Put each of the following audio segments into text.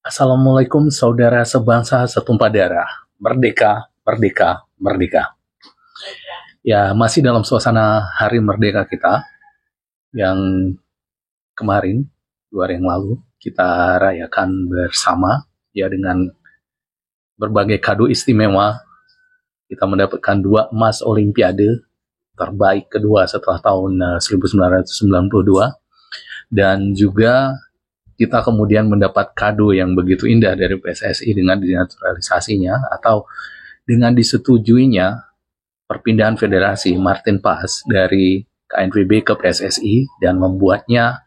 Assalamualaikum saudara sebangsa setumpah darah. Merdeka, merdeka, merdeka. Ya, masih dalam suasana Hari Merdeka kita yang kemarin, 2 hari yang lalu, kita rayakan bersama ya dengan berbagai kado istimewa. Kita mendapatkan 2 emas Olimpiade terbaik kedua setelah tahun 1992 dan juga kita kemudian mendapat kado yang begitu indah dari PSSI dengan dinaturalisasinya atau dengan disetujuinya perpindahan federasi Martin Paes dari KNVB ke PSSI dan membuatnya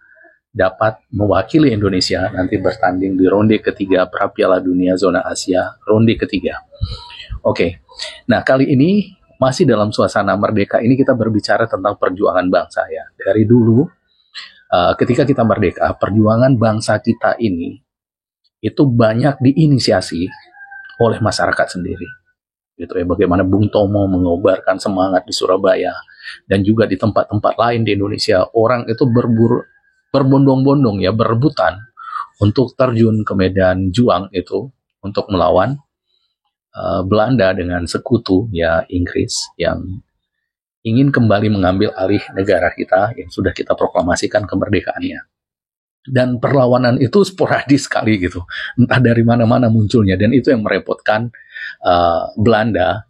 dapat mewakili Indonesia nanti bertanding di ronde ketiga pra Piala Dunia Zona Asia ronde ketiga. Oke, nah kali ini masih dalam suasana merdeka ini kita berbicara tentang perjuangan bangsa ya. Dari dulu ketika kita merdeka, perjuangan bangsa kita ini itu banyak diinisiasi oleh masyarakat sendiri. Gitu ya, bagaimana Bung Tomo mengobarkan semangat di Surabaya dan juga di tempat-tempat lain di Indonesia, orang itu berbondong-bondong ya, berebutan untuk terjun ke medan juang itu untuk melawan Belanda dengan sekutu ya Inggris yang ingin kembali mengambil alih negara kita yang sudah kita proklamasikan kemerdekaannya. Dan perlawanan itu sporadis sekali gitu, entah dari mana-mana munculnya, dan itu yang merepotkan Belanda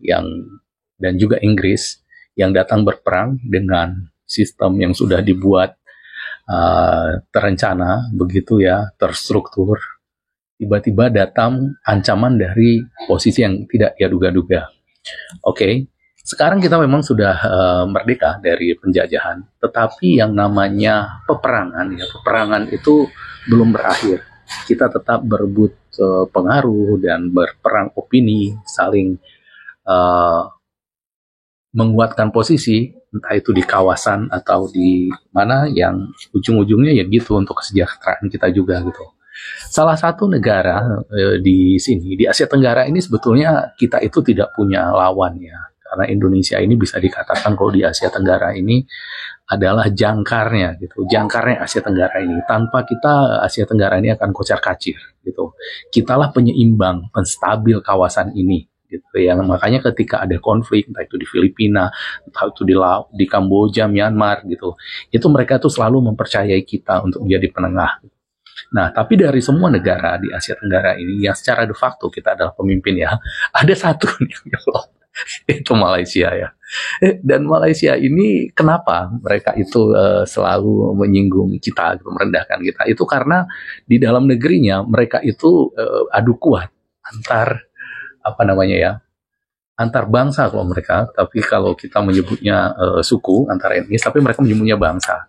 dan juga Inggris yang datang berperang dengan sistem yang sudah dibuat terencana begitu ya, terstruktur. Tiba-tiba datang ancaman dari posisi yang tidak ia duga-duga. Oke. Sekarang kita memang sudah merdeka dari penjajahan, tetapi yang namanya peperangan itu belum berakhir. Kita tetap berebut pengaruh dan berperang opini, saling menguatkan posisi, entah itu di kawasan atau di mana yang ujung-ujungnya ya gitu untuk kesejahteraan kita juga gitu. Salah satu negara di sini, di Asia Tenggara ini sebetulnya kita itu tidak punya lawan ya. Karena Indonesia ini bisa dikatakan kalau di Asia Tenggara ini adalah jangkarnya gitu, jangkarnya Asia Tenggara ini. Tanpa kita Asia Tenggara ini akan kocar-kacir gitu. Kitalah penyeimbang, penstabil kawasan ini gitu ya. Makanya ketika ada konflik, entah itu di Filipina, entah itu di Kamboja, Myanmar gitu, itu mereka tuh selalu mempercayai kita untuk menjadi penengah. Nah, tapi dari semua negara di Asia Tenggara ini yang secara de facto kita adalah pemimpin ya, ada satu nih, itu Malaysia ya. Dan Malaysia ini kenapa mereka itu selalu menyinggung kita, merendahkan kita? Itu karena di dalam negerinya mereka itu adu kuat antar antar bangsa kalau mereka, tapi kalau kita menyebutnya suku antar etnis, tapi mereka menyebutnya bangsa.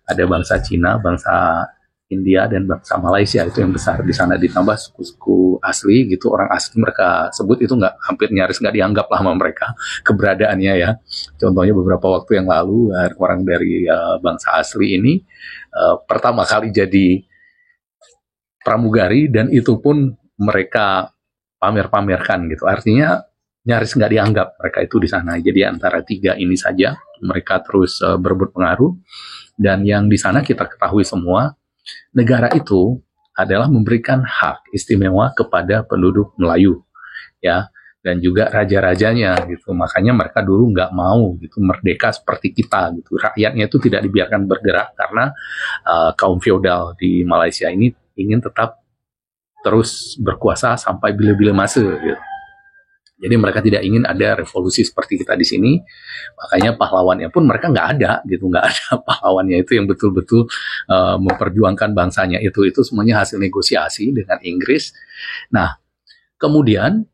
Ada bangsa Cina, bangsa India, dan bangsa Malaysia itu yang besar di sana, ditambah suku-suku asli gitu, orang asli mereka sebut itu hampir nyaris nggak dianggap lah sama mereka keberadaannya ya. Contohnya beberapa waktu yang lalu orang dari bangsa asli ini pertama kali jadi pramugari dan itu pun mereka pamer-pamerkan gitu, artinya nyaris nggak dianggap mereka itu di sana. Jadi antara 3 ini saja mereka terus berebut pengaruh, dan yang di sana kita ketahui semua, negara itu adalah memberikan hak istimewa kepada penduduk Melayu ya, dan juga raja-rajanya gitu. Makanya mereka dulu nggak mau gitu merdeka seperti kita gitu. Rakyatnya itu tidak dibiarkan bergerak karena kaum feodal di Malaysia ini ingin tetap terus berkuasa sampai bila-bila masa gitu. Jadi mereka tidak ingin ada revolusi seperti kita di sini, makanya pahlawannya pun mereka nggak ada gitu, nggak ada pahlawannya itu yang betul-betul memperjuangkan bangsanya itu semuanya hasil negosiasi dengan Inggris. Nah, kemudian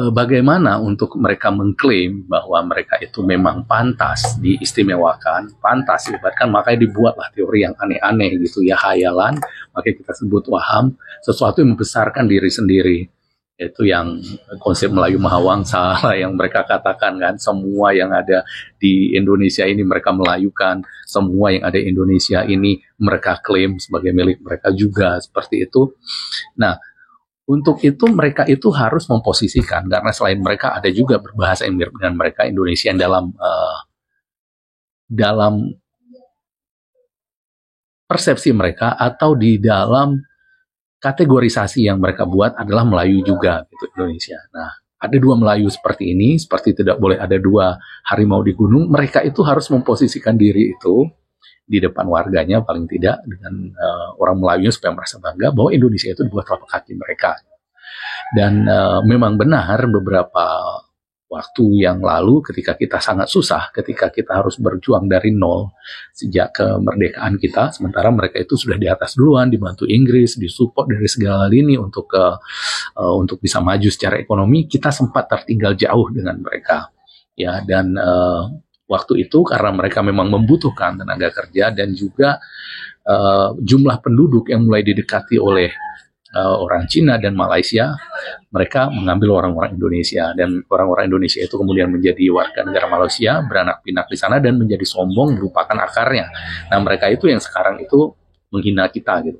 bagaimana untuk mereka mengklaim bahwa mereka itu memang pantas diistimewakan, pantas dilibatkan, makanya dibuatlah teori yang aneh-aneh gitu ya, hayalan, makanya kita sebut waham, sesuatu yang membesarkan diri sendiri. Itu yang konsep Melayu Mahawangsa yang mereka katakan kan, semua yang ada di Indonesia ini mereka melayukan, semua yang ada di Indonesia ini mereka klaim sebagai milik mereka juga, seperti itu. Nah, untuk itu mereka itu harus memposisikan, karena selain mereka ada juga berbahasa yang mirip dengan mereka, Indonesia yang dalam persepsi mereka atau di dalam kategorisasi yang mereka buat adalah Melayu juga gitu Indonesia. Nah, ada dua Melayu seperti ini, seperti tidak boleh ada dua harimau di gunung. Mereka itu harus memposisikan diri itu di depan warganya paling tidak dengan orang Melayu supaya merasa bangga bahwa Indonesia itu di bawah telapak kaki mereka. Dan memang benar beberapa waktu yang lalu ketika kita sangat susah, ketika kita harus berjuang dari nol sejak kemerdekaan kita, sementara mereka itu sudah di atas duluan, dibantu Inggris, disupport dari segala lini untuk bisa maju secara ekonomi, kita sempat tertinggal jauh dengan mereka. Ya, dan waktu itu karena mereka memang membutuhkan tenaga kerja dan juga jumlah penduduk yang mulai didekati oleh orang Cina dan Malaysia, mereka mengambil orang-orang Indonesia, dan orang-orang Indonesia itu kemudian menjadi warga negara Malaysia, beranak pinak di sana dan menjadi sombong merupakan akarnya. Nah, mereka itu yang sekarang itu menghina kita gitu.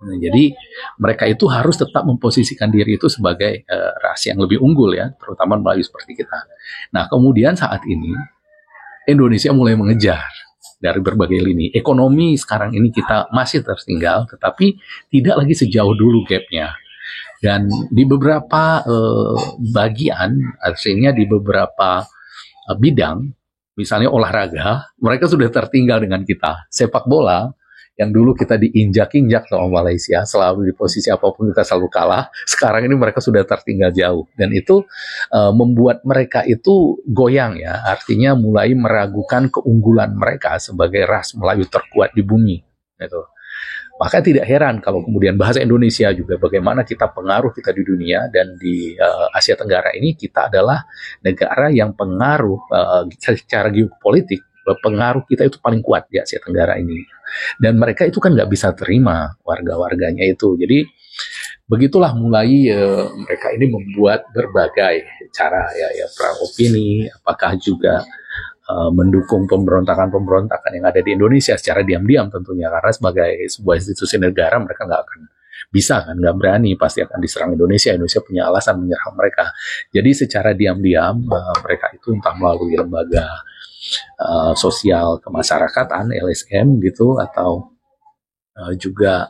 Nah, jadi mereka itu harus tetap memposisikan diri itu sebagai ras yang lebih unggul ya, terutama Melayu seperti kita. Nah, kemudian saat ini Indonesia mulai mengejar dari berbagai lini. Ekonomi sekarang ini kita masih tertinggal, tetapi tidak lagi sejauh dulu gapnya. Dan di beberapa bagian, artinya di beberapa bidang, misalnya olahraga, mereka sudah tertinggal dengan kita. Sepak bola, yang dulu kita diinjak-injak sama Malaysia, selalu di posisi apapun kita selalu kalah, sekarang ini mereka sudah tertinggal jauh. Dan itu membuat mereka itu goyang ya, artinya mulai meragukan keunggulan mereka sebagai ras Melayu terkuat di bumi. Gitu. Maka tidak heran kalau kemudian bahasa Indonesia juga bagaimana kita pengaruh kita di dunia, dan di Asia Tenggara ini kita adalah negara yang pengaruh secara geopolitik, pengaruh kita itu paling kuat di Asia Tenggara ini. Dan mereka itu kan nggak bisa terima warga-warganya itu. Jadi begitulah mulai mereka ini membuat berbagai cara ya perang opini, apakah juga mendukung pemberontakan-pemberontakan yang ada di Indonesia secara diam-diam tentunya, karena sebagai sebuah institusi negara mereka nggak akan bisa kan, nggak berani, pasti akan diserang Indonesia. Indonesia punya alasan menyerang mereka. Jadi secara diam-diam mereka itu entah melalui lembaga sosial kemasyarakatan LSM gitu, atau juga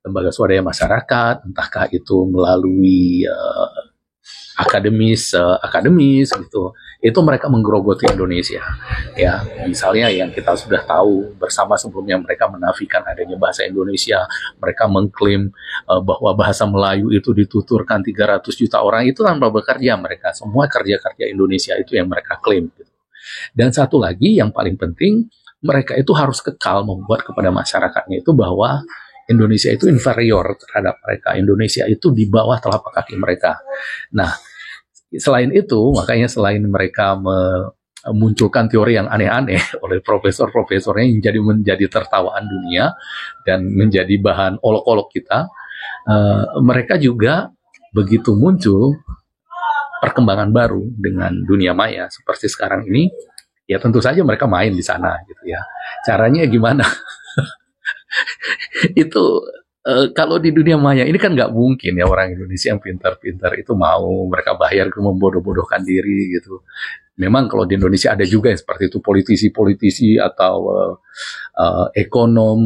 lembaga swadaya masyarakat, entahkah itu melalui akademis gitu, itu mereka menggerogoti Indonesia ya. Misalnya yang kita sudah tahu bersama sebelumnya, mereka menafikan adanya bahasa Indonesia, mereka mengklaim bahwa bahasa Melayu itu dituturkan 300 juta orang itu tanpa bekerja, mereka semua kerja-kerja Indonesia itu yang mereka klaim gitu. Dan satu lagi yang paling penting, mereka itu harus kekal membuat kepada masyarakatnya itu bahwa Indonesia itu inferior terhadap mereka, Indonesia itu di bawah telapak kaki mereka. Nah, selain itu, makanya selain mereka memunculkan teori yang aneh-aneh oleh profesor-profesornya yang menjadi tertawaan dunia dan menjadi bahan olok-olok kita, mereka juga begitu muncul perkembangan baru dengan dunia maya seperti sekarang ini, ya tentu saja mereka main di sana gitu ya. Caranya gimana? Itu kalau di dunia maya ini kan nggak mungkin ya orang Indonesia yang pintar-pintar itu mau mereka bayar ke membodoh-bodohkan diri gitu. Memang kalau di Indonesia ada juga yang seperti itu, politisi-politisi atau ekonom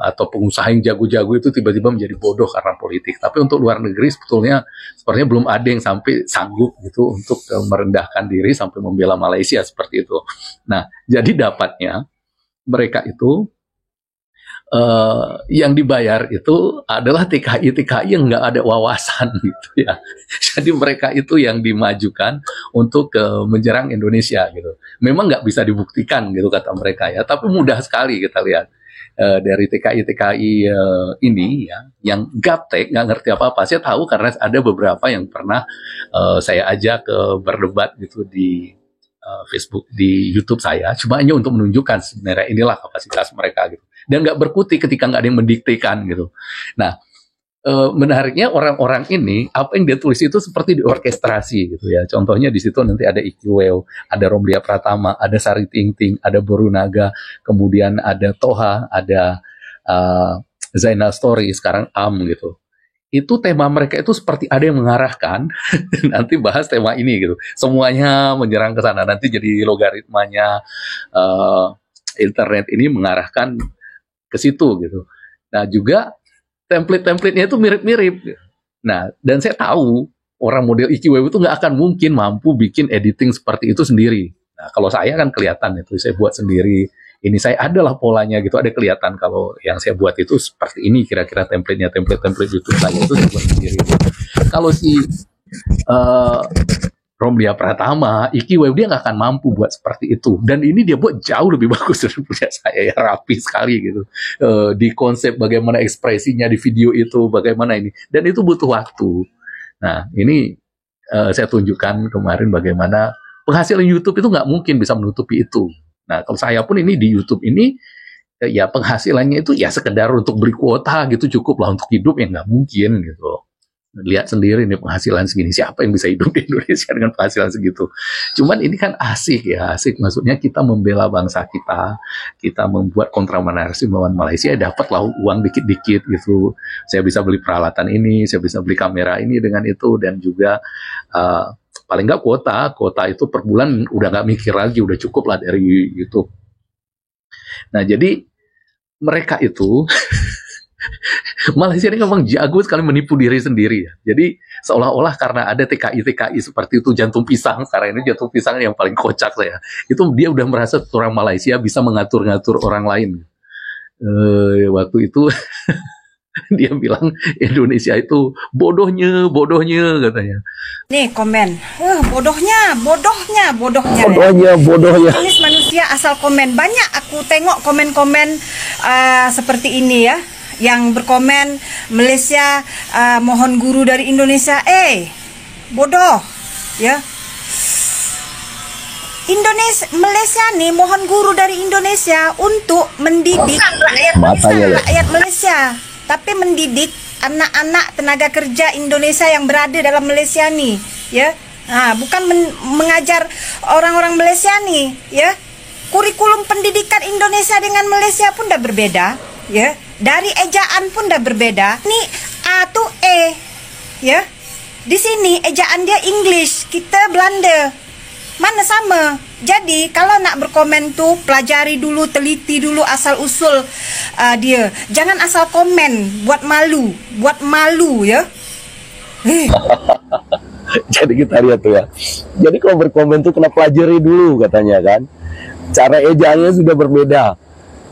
atau pengusaha yang jago-jago itu tiba-tiba menjadi bodoh karena politik. Tapi untuk luar negeri sebetulnya sepertinya belum ada yang sampai sanggup gitu untuk merendahkan diri sampai membela Malaysia seperti itu. Nah, jadi dapatnya mereka itu yang dibayar itu adalah TKI yang nggak ada wawasan gitu ya. Jadi mereka itu yang dimajukan untuk menyerang Indonesia gitu. Memang nggak bisa dibuktikan gitu kata mereka ya, tapi mudah sekali kita lihat dari TKI ini ya, yang gaptek nggak ngerti apa-apa. Saya tahu karena ada beberapa yang pernah saya ajak berdebat gitu di Facebook, di YouTube saya, cuma hanya untuk menunjukkan sebenarnya inilah kapasitas mereka gitu. Dan nggak berkutik ketika nggak ada yang mendiktekan gitu. Nah, menariknya orang-orang ini, apa yang dia tulis itu seperti diorkestrasi gitu ya. Contohnya di situ nanti ada Ikiweo, ada Romlia Pratama, ada Sari Tingting, ada Borunaga, kemudian ada Toha, ada Zainal Story, sekarang Am gitu. Itu tema mereka itu seperti ada yang mengarahkan nanti bahas tema ini gitu. Semuanya menyerang ke sana, nanti jadi logaritmanya internet ini mengarahkan ke situ gitu. Nah juga template-templatenya itu mirip-mirip. Nah, dan saya tahu orang model IQWeb itu nggak akan mungkin mampu bikin editing seperti itu sendiri. Nah, kalau saya kan kelihatan itu, saya buat sendiri. Ini saya adalah polanya gitu, ada kelihatan kalau yang saya buat itu seperti ini kira-kira template-nya, template YouTube saya itu saya buat sendiri. Kalau si Romlia Pratama, IQWeb dia nggak akan mampu buat seperti itu. Dan ini dia buat jauh lebih bagus dari punya saya, ya rapi sekali gitu. Di konsep bagaimana ekspresinya di video itu, bagaimana ini. Dan itu butuh waktu. Nah, ini saya tunjukkan kemarin bagaimana penghasilan YouTube itu nggak mungkin bisa menutupi itu. Nah, kalau saya pun ini di YouTube ini, ya penghasilannya itu ya sekedar untuk beli kuota gitu, cukup lah untuk hidup, ya nggak mungkin gitu. Lihat sendiri nih penghasilan segini, siapa yang bisa hidup di Indonesia dengan penghasilan segitu. Cuman ini kan asik ya, asik maksudnya kita membela bangsa kita, kita membuat kontramanarasi melawan Malaysia, dapatlah uang dikit-dikit gitu. Saya bisa beli peralatan ini, saya bisa beli kamera ini dengan itu, dan juga paling nggak kuota itu per bulan udah nggak mikir lagi, udah cukup lah dari YouTube. Nah, jadi mereka itu Malaysia ini memang jago sekali menipu diri sendiri ya. Jadi seolah-olah karena ada TKI seperti itu, jantung pisang, sekarang ini jantung pisang yang paling kocak saya. Itu dia udah merasa orang Malaysia bisa mengatur-ngatur orang lain. Waktu itu dia bilang Indonesia itu bodohnya katanya. Nih komen, bodohnya. Jenis manusia asal komen. Banyak aku tengok komen-komen seperti ini ya, yang berkomen Malaysia mohon guru dari Indonesia. Bodoh ya. Malaysia nih mohon guru dari Indonesia untuk mendidik rakyat Malaysia, tapi mendidik anak-anak tenaga kerja Indonesia yang berada dalam Malaysia nih ya. Bukan mengajar orang-orang Malaysia nih ya. Kurikulum pendidikan Indonesia dengan Malaysia pun udah berbeda ya. Dari ejaan pun udah berbeda. Ini A tuh E ya. Di sini ejaan dia English, kita Belanda. Mana sama. Jadi kalau nak berkomen tuh pelajari dulu, teliti dulu asal usul dia. Jangan asal komen buat malu ya. Jadi kita lihat tuh ya. Jadi kalau berkomen tuh kena pelajari dulu katanya kan. Cara ejaannya sudah berbeda.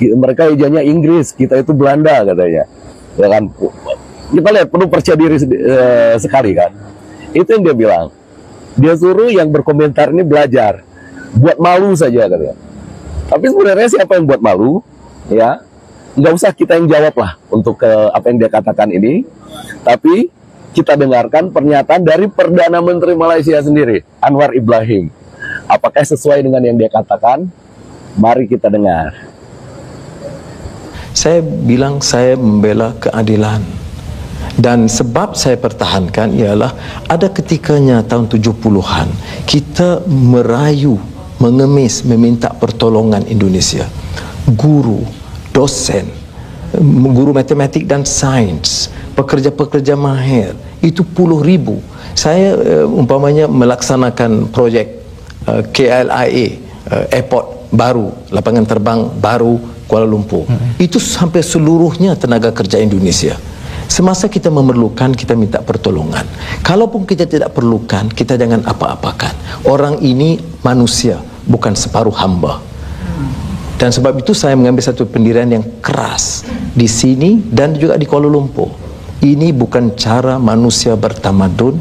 Mereka ejanya Inggris, kita itu Belanda katanya. Ya kan. Kita lihat perlu percaya diri sekali kan. Itu yang dia bilang. Dia suruh yang berkomentar ini belajar, buat malu saja katanya. Tapi sebenarnya siapa yang buat malu? Ya, nggak usah kita yang jawab lah untuk apa yang dia katakan ini. Tapi kita dengarkan pernyataan dari Perdana Menteri Malaysia sendiri, Anwar Ibrahim. Apakah sesuai dengan yang dia katakan? Mari kita dengar. Saya bilang saya membela keadilan. Dan sebab saya pertahankan ialah ada ketikanya tahun 70-an kita merayu, mengemis, meminta pertolongan Indonesia. Guru, dosen, guru matematik dan sains, pekerja-pekerja mahir, itu puluh ribu. Saya umpamanya melaksanakan projek KLIA, airport baru, lapangan terbang baru Kuala Lumpur. Itu sampai seluruhnya tenaga kerja Indonesia. Semasa kita memerlukan, kita minta pertolongan. Kalaupun kita tidak perlukan, kita jangan apa-apakan. Orang ini manusia, bukan separuh hamba. Dan sebab itu saya mengambil satu pendirian yang keras di sini dan juga di Kuala Lumpur. Ini bukan cara manusia bertamadun,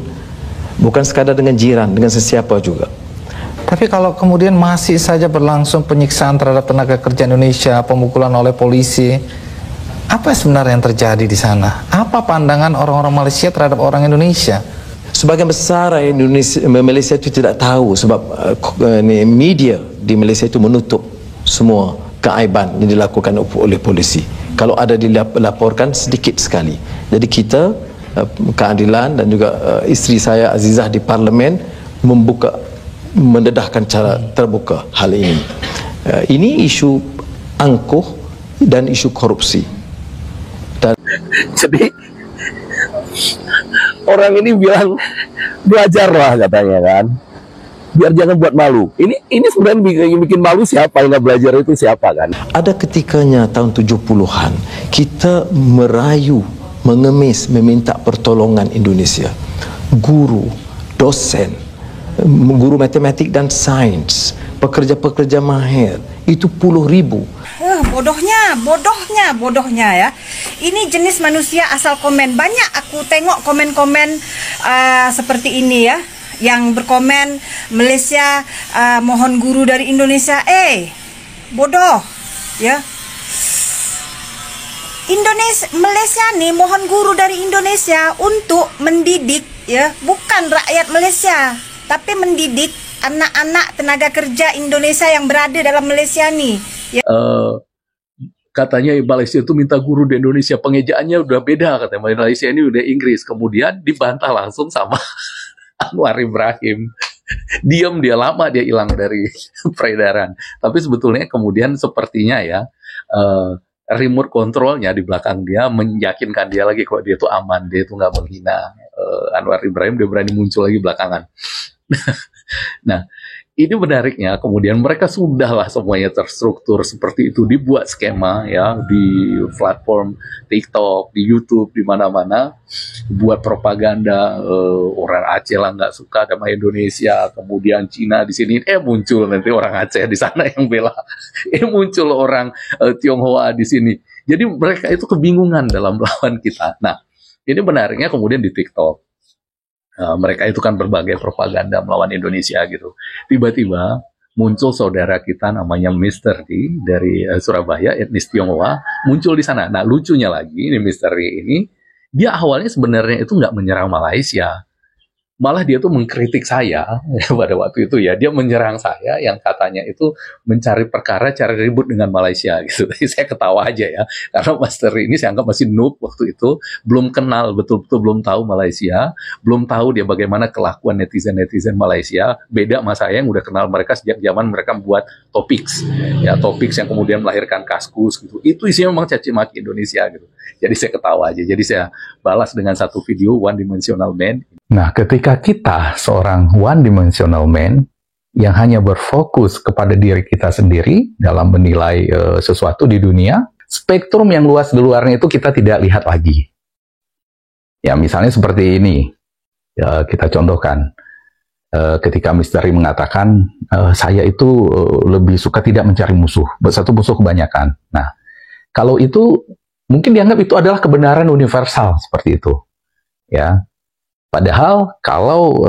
bukan sekadar dengan jiran, dengan sesiapa juga. Tapi kalau kemudian masih saja berlangsung penyiksaan terhadap tenaga kerja Indonesia, pemukulan oleh polisi, apa sebenarnya yang terjadi di sana? Apa pandangan orang-orang Malaysia terhadap orang Indonesia? Sebagian besar Malaysia itu tidak tahu sebab media di Malaysia itu menutup semua keaiban yang dilakukan oleh polisi. Kalau ada dilaporkan sedikit sekali. Jadi kita keadilan dan juga isteri saya Azizah di parlimen mendedahkan cara terbuka hal ini. Ini isu angkuh dan isu korupsi. Jadi orang ini bilang belajarlah katanya kan, biar jangan buat malu. Ini sebenarnya bikin malu siapa yang nggak belajar itu siapa kan? Ada ketikanya tahun 70-an kita merayu, mengemis meminta pertolongan Indonesia. Guru, dosen, guru matematik dan sains, pekerja-pekerja mahir, itu puluh ribu. Bodohnya ya. Ini jenis manusia asal komen. Banyak aku tengok komen-komen seperti ini ya, yang berkomen Malaysia mohon guru dari Indonesia. Bodoh ya. Malaysia nih mohon guru dari Indonesia untuk mendidik ya, bukan rakyat Malaysia, tapi mendidik anak-anak tenaga kerja Indonesia yang berada dalam Malaysia nih ya. Katanya Malaysia itu minta guru di Indonesia, pengejaannya udah beda, katanya Malaysia ini udah Inggris, kemudian dibantah langsung sama Anwar Ibrahim. Diam dia, lama dia hilang dari peredaran. Tapi sebetulnya kemudian sepertinya ya remote kontrolnya di belakang dia meyakinkan dia lagi kalau dia itu aman, dia itu nggak menghina Anwar Ibrahim, dia berani muncul lagi belakangan. Nah, ini menariknya, kemudian mereka sudahlah semuanya terstruktur seperti itu, dibuat skema ya di platform TikTok, di YouTube, di mana-mana, buat propaganda. Orang Aceh lah nggak suka sama Indonesia, kemudian Cina di sini, muncul nanti orang Aceh di sana yang bela, muncul orang Tionghoa di sini. Jadi mereka itu kebingungan dalam melawan kita. Nah, ini menariknya kemudian di TikTok. Mereka itu kan berbagai propaganda melawan Indonesia gitu. Tiba-tiba muncul saudara kita namanya Mr. D dari Surabaya, etnis Tionghoa, muncul di sana. Nah, lucunya lagi, ini Mr. D ini, dia awalnya sebenarnya itu nggak menyerang Malaysia. Malah dia tuh mengkritik saya pada waktu itu ya. Dia menyerang saya yang katanya itu mencari perkara, cari ribut dengan Malaysia gitu. Jadi saya ketawa aja ya. Karena Master ini saya anggap masih noob waktu itu. Belum kenal, betul-betul belum tahu Malaysia. Belum tahu dia bagaimana kelakuan netizen-netizen Malaysia. Beda sama saya yang udah kenal mereka sejak zaman mereka membuat Topics. Ya, Topics yang kemudian melahirkan Kaskus gitu. Itu isinya memang caci maki Indonesia gitu. Jadi saya ketawa aja. Jadi saya balas dengan satu video One Dimensional Man. Nah, ketika kita seorang one-dimensional man yang hanya berfokus kepada diri kita sendiri dalam menilai sesuatu di dunia, spektrum yang luas di luarnya itu kita tidak lihat lagi. Ya, misalnya seperti ini, ya, kita contohkan. Ketika Misteri mengatakan, saya itu lebih suka tidak mencari musuh, satu musuh kebanyakan. Nah, kalau itu, mungkin dianggap itu adalah kebenaran universal, seperti itu. Ya. Padahal kalau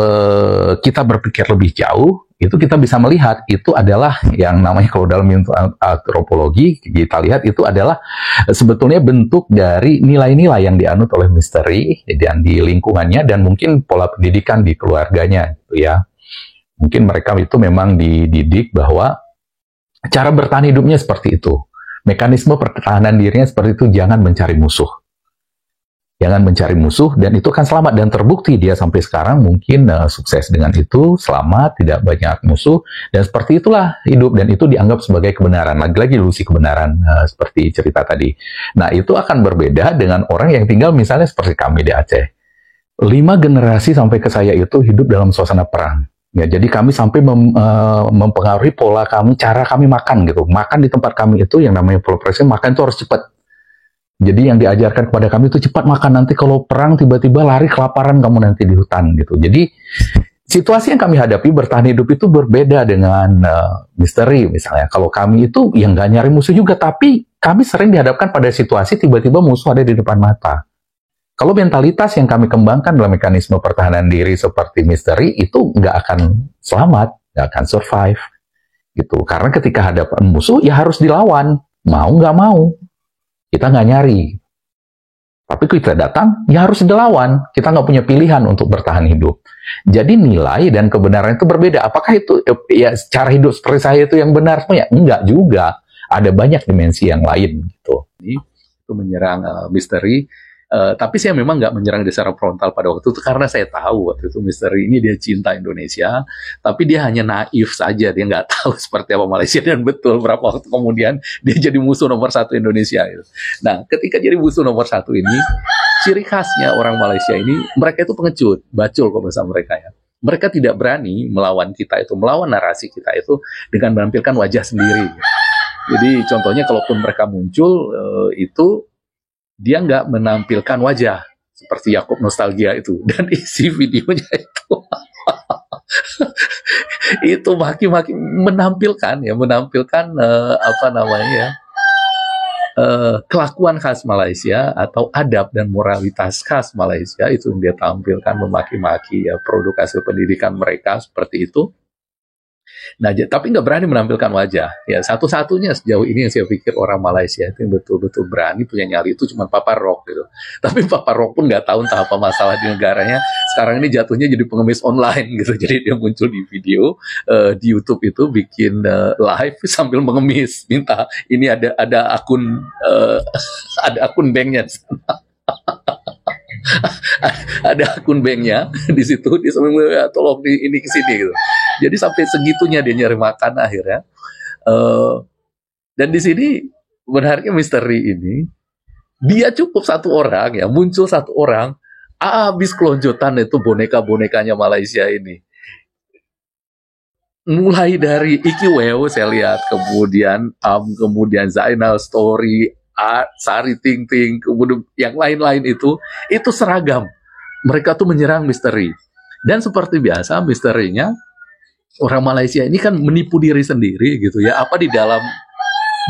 kita berpikir lebih jauh, itu kita bisa melihat itu adalah yang namanya kalau dalam antropologi kita lihat itu adalah sebetulnya bentuk dari nilai-nilai yang dianut oleh Misteri dan di lingkungannya dan mungkin pola pendidikan di keluarganya, gitu ya. Mungkin mereka itu memang dididik bahwa cara bertahan hidupnya seperti itu, mekanisme pertahanan dirinya seperti itu, jangan mencari musuh. Jangan mencari musuh, dan itu kan selamat, dan terbukti dia sampai sekarang mungkin sukses dengan itu, selamat, tidak banyak musuh, dan seperti itulah hidup, dan itu dianggap sebagai kebenaran. Lagi-lagi ilusi kebenaran, seperti cerita tadi. Nah, itu akan berbeda dengan orang yang tinggal misalnya seperti kami di Aceh. 5 generasi sampai ke saya itu hidup dalam suasana perang. Ya, jadi kami sampai mempengaruhi pola kami, cara kami makan gitu. Makan di tempat kami itu yang namanya pola presiden, makan itu harus cepat. Jadi yang diajarkan kepada kami itu cepat makan, nanti kalau perang tiba-tiba lari kelaparan kamu nanti di hutan gitu. Jadi situasi yang kami hadapi bertahan hidup itu berbeda dengan Misteri misalnya. Kalau kami itu yang nggak nyari musuh juga, tapi kami sering dihadapkan pada situasi tiba-tiba musuh ada di depan mata. Kalau mentalitas yang kami kembangkan dalam mekanisme pertahanan diri seperti Misteri itu nggak akan selamat, nggak akan survive gitu. Karena ketika hadapan musuh ya harus dilawan, mau nggak mau. Kita nggak nyari. Tapi kita datang, ya harus dilawan. Kita nggak punya pilihan untuk bertahan hidup. Jadi nilai dan kebenaran itu berbeda. Apakah itu ya cara hidup seperti saya itu yang benar? Ya enggak juga. Ada banyak dimensi yang lain gitu. Itu menyerang Misteri. Tapi saya memang nggak menyerang dia secara frontal pada waktu itu karena saya tahu waktu itu Misteri ini dia cinta Indonesia, tapi dia hanya naif saja, dia nggak tahu seperti apa Malaysia, dan betul berapa waktu kemudian dia jadi musuh nomor 1 Indonesia. Nah, ketika jadi musuh nomor 1 ini, ciri khasnya orang Malaysia ini, mereka itu pengecut, bacul kalau bahasa mereka ya. Mereka tidak berani melawan kita itu, melawan narasi kita itu dengan menampilkan wajah sendiri. Jadi contohnya kalaupun mereka muncul itu dia nggak menampilkan wajah seperti Yakob Nostalgia itu, dan isi videonya itu itu maki-maki menampilkan apa namanya ya, kelakuan khas Malaysia atau adab dan moralitas khas Malaysia itu yang dia tampilkan, memaki-maki ya produk hasil pendidikan mereka seperti itu. Nah, tapi nggak berani menampilkan wajah. Ya, satu-satunya sejauh ini yang saya pikir orang Malaysia itu yang betul-betul berani punya nyali itu cuma Papa Rock gitu. Tapi Papa Rock pun nggak tahu entah apa masalah di negaranya. Sekarang ini jatuhnya jadi pengemis online gitu. Jadi dia muncul di video di YouTube itu bikin live sambil mengemis. Minta ini ada akun ada akun banknya. Ada akun banknya di situ, dia sambil ya, tolong ini ke sini gitu. Jadi sampai segitunya dia nyari makan akhirnya. Dan di sini benarnya misteri ini dia cukup satu orang ya, muncul satu orang, habis kelonjotan itu boneka-bonekanya Malaysia ini. Mulai dari Iki Weo saya lihat, kemudian Zainal Story, Sari Ting Ting, kemudian yang lain-lain itu seragam. Mereka tuh menyerang misteri. Dan seperti biasa misterinya, orang Malaysia ini kan menipu diri sendiri gitu ya. Apa di dalam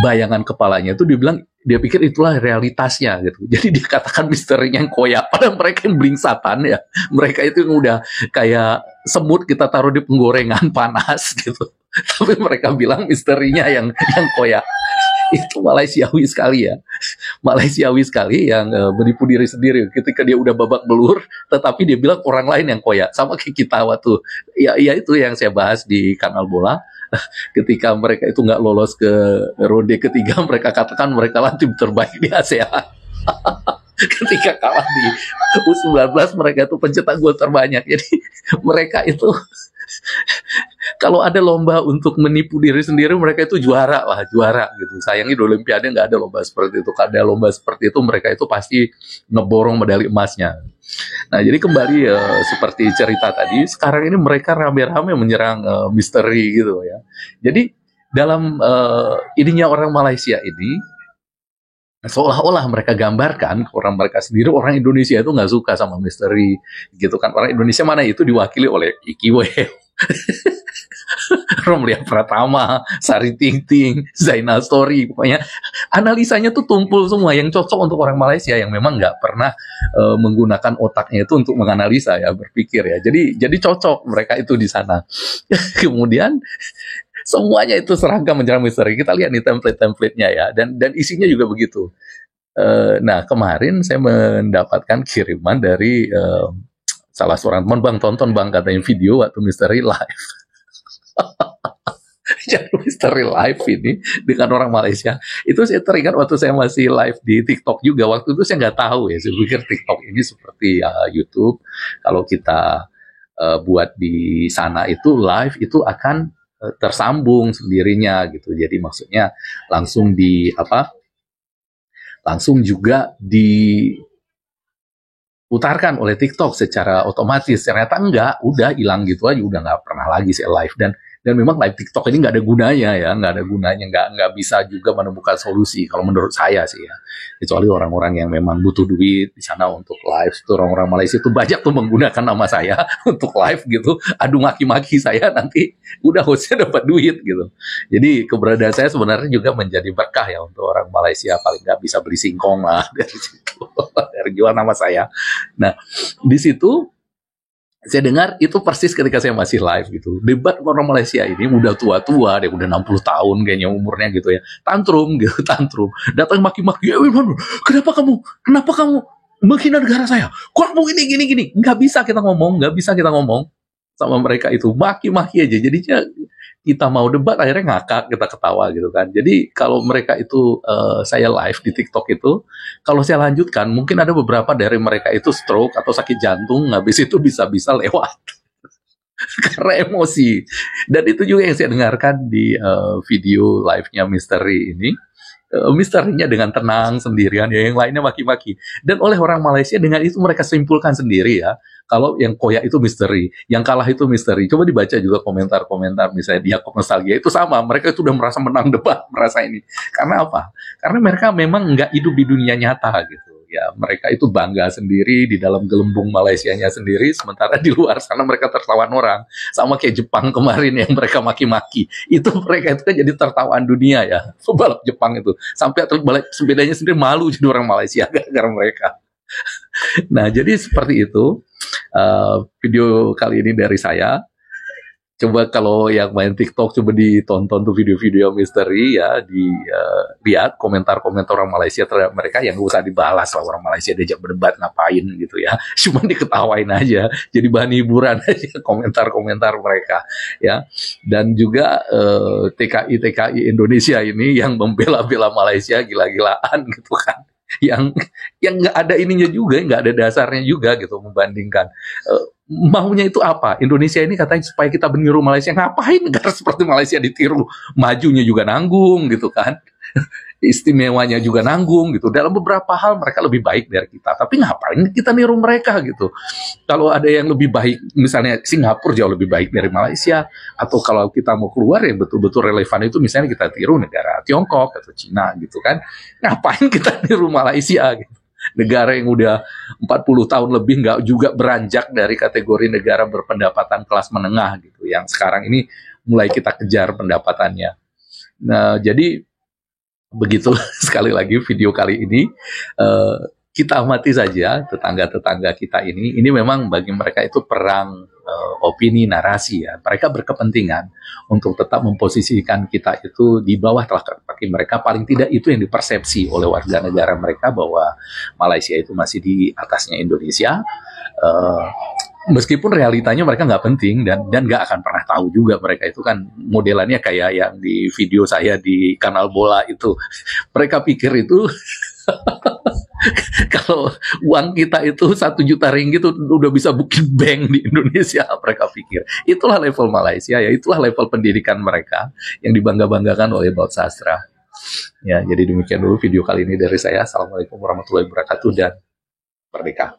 bayangan kepalanya itu dia pikir itulah realitasnya gitu. Jadi dia katakan misterinya yang koyak. Padahal mereka yang blingsatan ya. Mereka itu yang udah kayak semut kita taruh di penggorengan panas gitu. Tapi mereka bilang misterinya yang koyak. Itu Malaysiawi sekali ya. Malaysiawi sekali yang menipu diri sendiri ketika dia udah babak belur, tetapi dia bilang orang lain yang koyak. Sama kayak kita waktu ya itu yang saya bahas di Kanal Bola. Ketika mereka itu nggak lolos ke ronde ketiga, mereka katakan mereka lah tim terbaik di ASEAN. Ketika kalah di U19, mereka itu pencetak gol terbanyak. Jadi mereka itu kalau ada lomba untuk menipu diri sendiri, mereka itu juara gitu. Sayangnya di Olimpiade nggak ada lomba seperti itu. Kalau ada lomba seperti itu, mereka itu pasti ngeborong medali emasnya. Nah, jadi kembali seperti cerita tadi, sekarang ini mereka rame-rame menyerang misteri gitu ya. Jadi dalam ininya orang Malaysia ini, seolah-olah mereka gambarkan orang mereka sendiri, orang Indonesia itu nggak suka sama misteri gitu kan. Orang Indonesia mana itu diwakili oleh Iki Weo, Romlia Pratama, Sari Ting Ting, Zainal Story, pokoknya analisanya tuh tumpul semua yang cocok untuk orang Malaysia yang memang nggak pernah menggunakan otaknya itu untuk menganalisa ya, berpikir ya. Jadi cocok mereka itu di sana. Kemudian semuanya itu seragam menyerang misteri. Kita lihat nih template-templatenya ya, dan isinya juga begitu. Nah, kemarin saya mendapatkan kiriman dari salah seorang teman, Bang, tonton Bang, katanya video waktu misteri live. Jadi misteri live ini dengan orang Malaysia, itu saya teringat waktu saya masih live di TikTok juga. Waktu itu saya nggak tahu ya, saya pikir TikTok ini seperti YouTube. Kalau kita buat di sana itu live itu akan tersambung sendirinya gitu. Jadi maksudnya langsung juga diputarkan oleh TikTok secara otomatis. Ternyata enggak, udah hilang gitu aja, udah nggak pernah lagi saya live. Dan memang live TikTok ini nggak ada gunanya ya, nggak bisa juga menemukan solusi kalau menurut saya sih ya. Kecuali orang-orang yang memang butuh duit di sana untuk live. Itu orang-orang Malaysia itu banyak tuh menggunakan nama saya untuk live gitu, adu maki-maki saya, nanti udah hostnya dapat duit gitu. Jadi keberadaan saya sebenarnya juga menjadi berkah ya untuk orang Malaysia, paling nggak bisa beli singkong lah dari situ, dari jual nama saya. Nah, di situ saya dengar itu persis ketika saya masih live gitu. Debat orang Malaysia ini udah tua-tua, dia udah 60 tahun kayaknya umurnya gitu ya. Tantrum. Datang maki-maki, kenapa kamu menghina negara saya? Kok kamu gini. Nggak bisa kita ngomong sama mereka itu. Maki-maki aja. Jadinya kita mau debat akhirnya ngakak, kita ketawa gitu kan. Jadi kalau mereka itu saya live di TikTok itu, kalau saya lanjutkan mungkin ada beberapa dari mereka itu stroke atau sakit jantung, habis itu bisa lewat karena emosi. Dan itu juga yang saya dengarkan di video live-nya misteri ini. Misterinya dengan tenang sendirian ya, yang lainnya maki-maki. Dan oleh orang Malaysia dengan itu mereka simpulkan sendiri ya, kalau yang koyak itu misteri, yang kalah itu misteri. Coba dibaca juga komentar-komentar misalnya di Yakob Nostalgia itu sama, mereka itu udah merasa menang debat, merasa ini. Karena apa? Karena mereka memang nggak hidup di dunia nyata gitu. Ya, mereka itu bangga sendiri di dalam gelembung Malaysianya sendiri, sementara di luar sana mereka tertawan orang. Sama kayak Jepang kemarin yang mereka maki-maki. Itu mereka itu kan jadi tertawaan dunia ya, pebalap Jepang itu. Sampai atlet balap sepedanya sendiri malu jadi orang Malaysia gara-gara mereka. Nah, jadi seperti itu video kali ini dari saya. Coba kalau yang main TikTok coba ditonton tuh video-video misteri ya, lihat komentar-komentar orang Malaysia terhadap mereka, yang gak usah dibalas lah, orang Malaysia diajak berdebat ngapain gitu ya, cuma diketawain aja, jadi bahan hiburan aja komentar-komentar mereka ya. Dan juga TKI Indonesia ini yang membela-bela Malaysia gila-gilaan gitu kan, yang nggak ada ininya juga, nggak ada dasarnya juga gitu, membandingkan maunya itu apa? Indonesia ini katanya supaya kita meniru Malaysia. Ngapain negara seperti Malaysia ditiru? Majunya juga nanggung gitu kan, istimewanya juga nanggung gitu. Dalam beberapa hal mereka lebih baik dari kita, tapi ngapain kita niru mereka gitu? Kalau ada yang lebih baik, misalnya Singapura jauh lebih baik dari Malaysia, atau kalau kita mau keluar yang betul-betul relevan itu misalnya kita tiru negara Tiongkok atau Cina gitu kan, ngapain kita niru Malaysia gitu? Negara yang udah 40 tahun lebih nggak juga beranjak dari kategori negara berpendapatan kelas menengah gitu, yang sekarang ini mulai kita kejar pendapatannya. Nah, jadi begitu. Sekali lagi video kali ini kita amati saja tetangga-tetangga kita ini memang bagi mereka itu perang opini, narasi ya. Mereka berkepentingan untuk tetap memposisikan kita itu di bawah telapak kaki mereka. Paling tidak itu yang dipersepsi oleh warga negara mereka, bahwa Malaysia itu masih di atasnya Indonesia. Meskipun realitanya mereka nggak penting dan nggak akan pernah tahu juga. Mereka itu kan modelannya kayak yang di video saya di kanal bola itu. Mereka pikir itu kalau uang kita itu 1 juta ringgit itu udah bisa booking bank di Indonesia. Mereka pikir itulah level Malaysia ya, itulah level pendidikan mereka yang dibangga-banggakan oleh Baut Sastra. Ya, jadi demikian dulu video kali ini dari saya. Assalamualaikum warahmatullahi wabarakatuh dan merdeka.